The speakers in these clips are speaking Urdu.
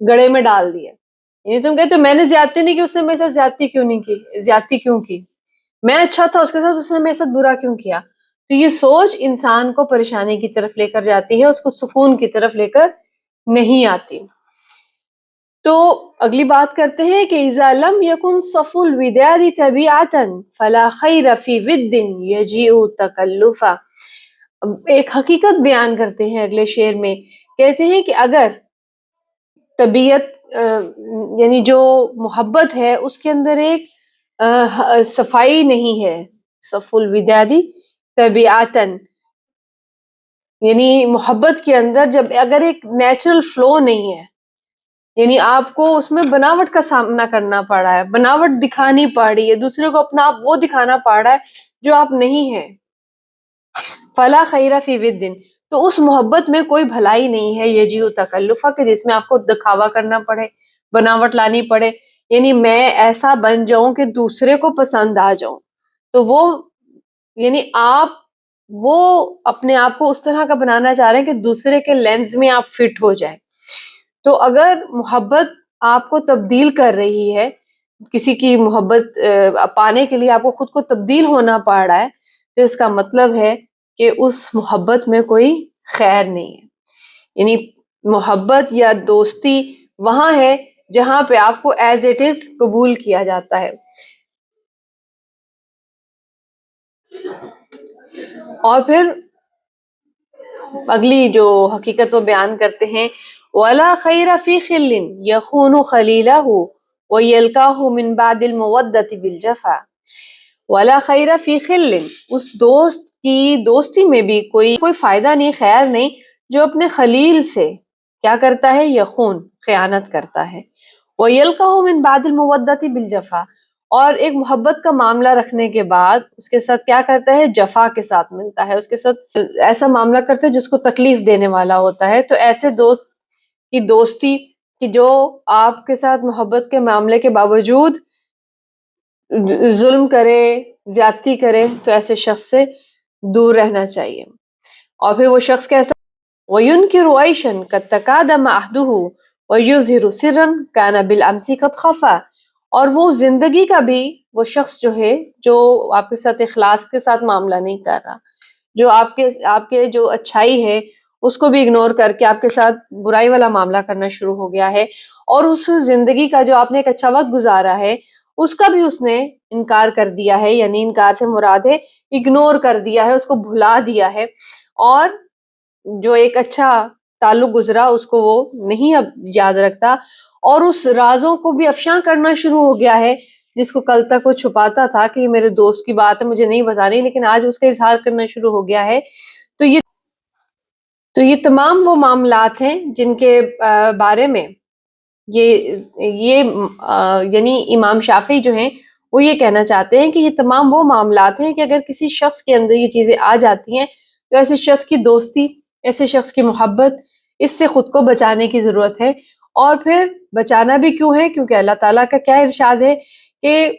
گڑے میں ڈال دیا. یعنی تم کہتے میں نے زیادتی نہیں کی، اس نے میرے ساتھ زیادتی کیوں کی، میں اچھا تھا اس کے ساتھ، اس نے میرے ساتھ برا کیوں کیا. تو یہ سوچ انسان کو پریشانی کی طرف لے کر جاتی ہے، اس کو سکون کی طرف لے کر نہیں آتی. تو اگلی بات کرتے ہیں کہ اذا لم يكن صف الوداد طبيعة فلا خیر فی ود یجیء تکلفا. ایک حقیقت بیان کرتے ہیں اگلے شعر میں، کہتے ہیں کہ اگر طبیعت یعنی جو محبت ہے اس کے اندر ایک صفائی نہیں ہے، صف الودادی طبیعتاً، یعنی محبت کے اندر جب اگر ایک نیچرل فلو نہیں ہے، یعنی آپ کو اس میں بناوٹ کا سامنا کرنا پڑ رہا ہے، بناوٹ دکھانی پڑ رہی ہے، دوسرے کو اپنا آپ وہ دکھانا پڑ رہا ہے جو آپ نہیں ہیں، فلا خیر فی ود، تو اس محبت میں کوئی بھلائی نہیں ہے، یجیء تکلفا، کہ جس میں آپ کو دکھاوا کرنا پڑے، بناوٹ لانی پڑے، یعنی میں ایسا بن جاؤں کہ دوسرے کو پسند آ جاؤں. تو وہ یعنی آپ وہ اپنے آپ کو اس طرح کا بنانا چاہ رہے ہیں کہ دوسرے کے لینز میں آپ فٹ ہو جائیں. تو اگر محبت آپ کو تبدیل کر رہی ہے، کسی کی محبت پانے کے لیے آپ کو خود کو تبدیل ہونا پڑ رہا ہے، تو اس کا مطلب ہے کہ اس محبت میں کوئی خیر نہیں ہے. یعنی محبت یا دوستی وہاں ہے جہاں پہ آپ کو ایز اٹ از قبول کیا جاتا ہے. اور پھر اگلی جو حقیقت وہ بیان کرتے ہیں، وَلَا خَيْرَ فِي خِلٍّ يَخُونُ خَلِيلَهُ وَيَلْقَاهُ مِن بَعْدِ الْمَوَدَّةِ بِالْجَفَا. وَلَا خَيْرَ فِي خِلٍّ، اس دوست کی دوستی میں بھی کوئی فائدہ نہیں، خیر نہیں، جو اپنے خلیل سے کیا کرتا ہے، یخون، خیانت کرتا ہے، وَيَلْقَاهُ مِن بَعْدِ الْمَوَدَّةِ بِالْجَفَا، اور ایک محبت کا معاملہ رکھنے کے بعد اس کے ساتھ کیا کرتا ہے، جفا کے ساتھ ملتا ہے، اس کے ساتھ ایسا معاملہ کرتا ہے جس کو تکلیف دینے والا ہوتا ہے. تو ایسے دوست کی دوستی کہ جو آپ کے ساتھ محبت کے معاملے کے باوجود ظلم کرے، زیادتی کرے، تو ایسے شخص سے دور رہنا چاہیے. اور پھر وہ شخص کیسا، وَيُنْكِرُ عَيْشًا قَدْ تَقَادَمَ عَهْدُهُ وَيُظْهِرُ سِرًّا كَانَ بِالْأَمْسِ قَدْ خَفَا. اور وہ زندگی کا بھی وہ شخص جو ہے، جو آپ کے ساتھ اخلاص کے ساتھ معاملہ نہیں کر رہا، جو آپ کے جو اچھائی ہے اس کو بھی اگنور کر کے آپ کے ساتھ برائی والا معاملہ کرنا شروع ہو گیا ہے، اور اس زندگی کا جو آپ نے ایک اچھا وقت گزارا ہے اس کا بھی اس نے انکار کر دیا ہے. یعنی انکار سے مراد ہے اگنور کر دیا ہے، اس کو بھلا دیا ہے، اور جو ایک اچھا تعلق گزرا اس کو وہ نہیں اب یاد رکھتا، اور اس رازوں کو بھی افشاں کرنا شروع ہو گیا ہے جس کو کل تک وہ چھپاتا تھا کہ یہ میرے دوست کی بات ہے مجھے نہیں بتانی، لیکن آج اس کا اظہار کرنا شروع ہو گیا ہے. تو یہ تمام وہ معاملات ہیں جن کے بارے میں یہ یعنی امام شافعی جو ہیں وہ یہ کہنا چاہتے ہیں کہ یہ تمام وہ معاملات ہیں کہ اگر کسی شخص کے اندر یہ چیزیں آ جاتی ہیں تو ایسے شخص کی دوستی، ایسے شخص کی محبت، اس سے خود کو بچانے کی ضرورت ہے. اور پھر بچانا بھی کیوں ہے، کیونکہ اللہ تعالیٰ کا کیا ارشاد ہے کہ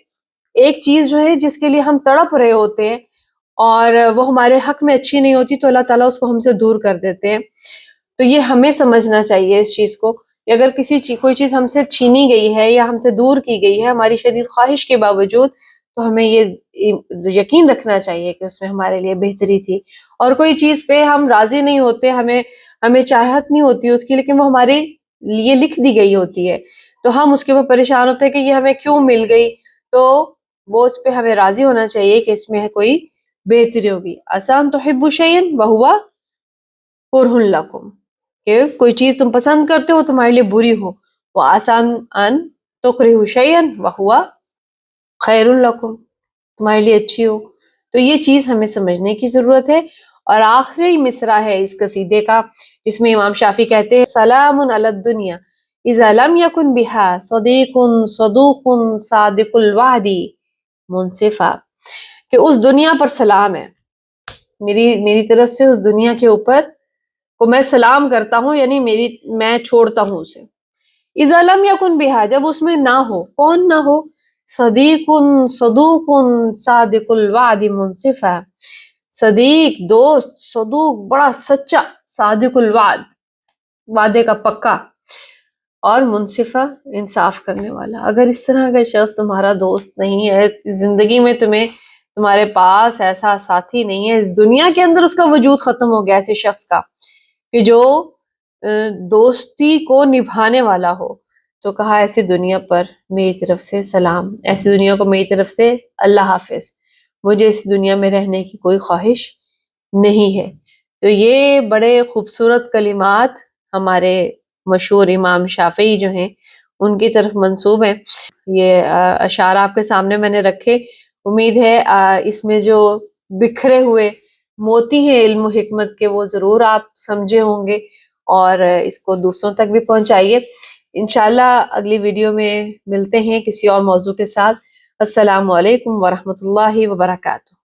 ایک چیز جو ہے جس کے لیے ہم تڑپ رہے ہوتے ہیں اور وہ ہمارے حق میں اچھی نہیں ہوتی تو اللہ تعالیٰ اس کو ہم سے دور کر دیتے ہیں. تو یہ ہمیں سمجھنا چاہیے اس چیز کو کہ اگر کوئی چیز ہم سے چھینی گئی ہے یا ہم سے دور کی گئی ہے ہماری شدید خواہش کے باوجود، تو ہمیں یہ یقین رکھنا چاہیے کہ اس میں ہمارے لیے بہتری تھی. اور کوئی چیز پہ ہم راضی نہیں ہوتے، ہمیں چاہت نہیں ہوتی اس کی، لیکن وہ ہمارے لیے لکھ دی گئی ہوتی ہے، تو ہم اس کے اوپر پریشان ہوتے ہیں کہ یہ ہمیں کیوں مل گئی. تو وہ اس پہ ہمیں راضی ہونا چاہیے کہ اس میں کوئی بہتری ہوگی. آسان تحبوا شیئا وہو کرہ لکم، کہ کوئی چیز تم پسند کرتے ہو تمہارے لیے بری ہو، وہ آسان ان تکرہوا شیئا وہو خیر لکم، تمہارے لیے اچھی ہو. تو یہ چیز ہمیں سمجھنے کی ضرورت ہے. اور آخری مصرع ہے اس قصیدے کا جس میں امام شافعی کہتے ہیں، سلام علی الدنیا اذا لم یکن بها صدیق صدوق صادق الوعد منصفا، کہ اس دنیا پر سلام ہے، میری طرف سے اس دنیا کے اوپر کو میں سلام کرتا ہوں، یعنی میں چھوڑتا ہوں اسے. اذا لم یکن بها، جب اس میں نہ ہو، کون نہ ہو، صدیق صدوق صادق الوعد منصفا، صدیق دوست، صدوق بڑا سچا، صادق الوعد وعدے کا پکا، اور منصفہ، انصاف کرنے والا۔ اگر اس طرح کا شخص تمہارا دوست نہیں ہے، زندگی میں تمہارے پاس ایسا ساتھی نہیں ہے، اس دنیا کے اندر اس کا وجود ختم ہو گیا ایسے شخص کا کہ جو دوستی کو نبھانے والا ہو، تو کہا ایسی دنیا پر میری طرف سے سلام، ایسی دنیا کو میری طرف سے اللہ حافظ، مجھے اس دنیا میں رہنے کی کوئی خواہش نہیں ہے۔ تو یہ بڑے خوبصورت کلمات ہمارے مشہور امام شافعی جو ہیں ان کی طرف منسوب ہیں۔ یہ اشعار آپ کے سامنے میں نے رکھے، امید ہے اس میں جو بکھرے ہوئے موتی ہیں علم و حکمت کے وہ ضرور آپ سمجھے ہوں گے اور اس کو دوسروں تک بھی پہنچائیے۔ انشاءاللہ اگلی ویڈیو میں ملتے ہیں کسی اور موضوع کے ساتھ۔ السلام علیکم ورحمۃ اللہ وبرکاتہ۔